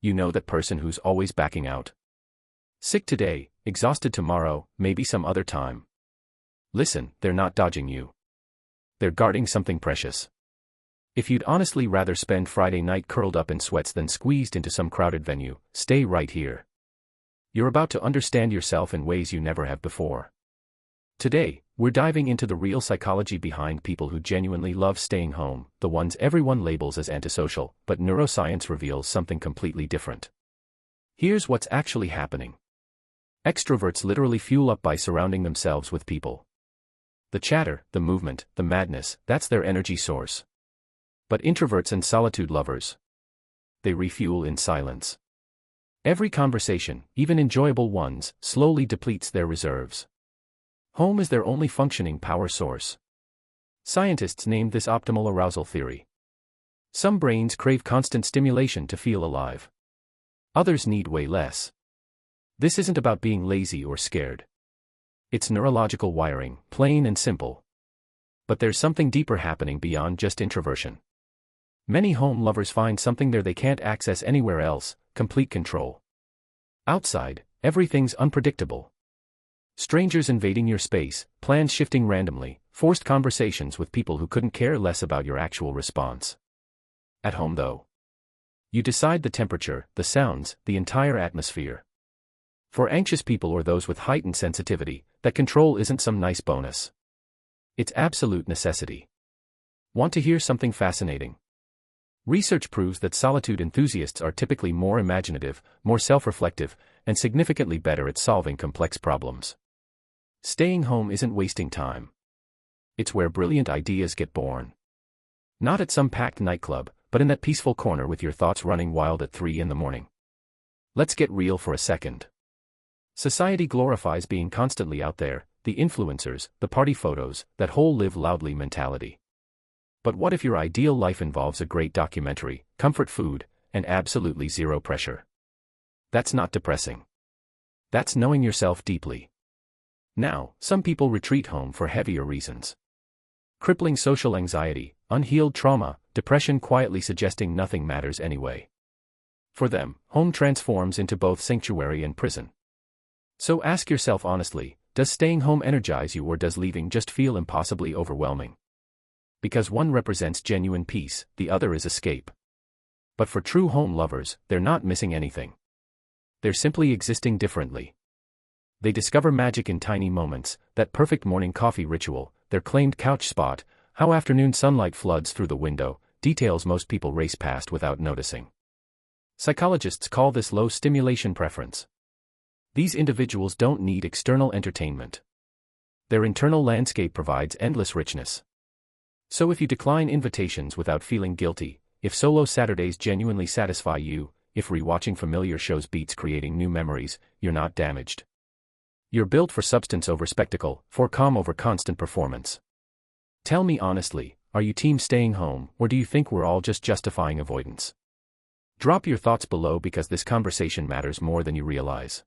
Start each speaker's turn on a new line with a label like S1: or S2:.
S1: You know that person who's always backing out. Sick today, exhausted tomorrow, maybe some other time. Listen, they're not dodging you. They're guarding something precious. If you'd honestly rather spend Friday night curled up in sweats than squeezed into some crowded venue, stay right here. You're about to understand yourself in ways you never have before. Today, we're diving into the real psychology behind people who genuinely love staying home, the ones everyone labels as antisocial, but neuroscience reveals something completely different. Here's what's actually happening. Extroverts literally fuel up by surrounding themselves with people. The chatter, the movement, the madness, that's their energy source. But introverts and solitude lovers, they refuel in silence. Every conversation, even enjoyable ones, slowly depletes their reserves. Home is their only functioning power source. Scientists named this optimal arousal theory. Some brains crave constant stimulation to feel alive. Others need way less. This isn't about being lazy or scared. It's neurological wiring, plain and simple. But there's something deeper happening beyond just introversion. Many home lovers find something there they can't access anywhere else: complete control. Outside, everything's unpredictable. Strangers invading your space, plans shifting randomly, forced conversations with people who couldn't care less about your actual response. At home though, you decide the temperature, the sounds, the entire atmosphere. For anxious people or those with heightened sensitivity, that control isn't some nice bonus. It's absolute necessity. Want to hear something fascinating? Research proves that solitude enthusiasts are typically more imaginative, more self-reflective, and significantly better at solving complex problems. Staying home isn't wasting time. It's where brilliant ideas get born. Not at some packed nightclub, but in that peaceful corner with your thoughts running wild at 3 in the morning. Let's get real for a second. Society glorifies being constantly out there, the influencers, the party photos, that whole live loudly mentality. But what if your ideal life involves a great documentary, comfort food, and absolutely zero pressure? That's not depressing. That's knowing yourself deeply. Now, some people retreat home for heavier reasons. Crippling social anxiety, unhealed trauma, depression quietly suggesting nothing matters anyway. For them, home transforms into both sanctuary and prison. So ask yourself honestly, does staying home energize you or does leaving just feel impossibly overwhelming? Because one represents genuine peace, the other is escape. But for true home lovers, they're not missing anything. They're simply existing differently. They discover magic in tiny moments, that perfect morning coffee ritual, their claimed couch spot, how afternoon sunlight floods through the window, details most people race past without noticing. Psychologists call this low stimulation preference. These individuals don't need external entertainment. Their internal landscape provides endless richness. So if you decline invitations without feeling guilty, if solo Saturdays genuinely satisfy you, if rewatching familiar shows beats creating new memories, you're not damaged. You're built for substance over spectacle, for calm over constant performance. Tell me honestly, are you team staying home, or do you think we're all just justifying avoidance? Drop your thoughts below because this conversation matters more than you realize.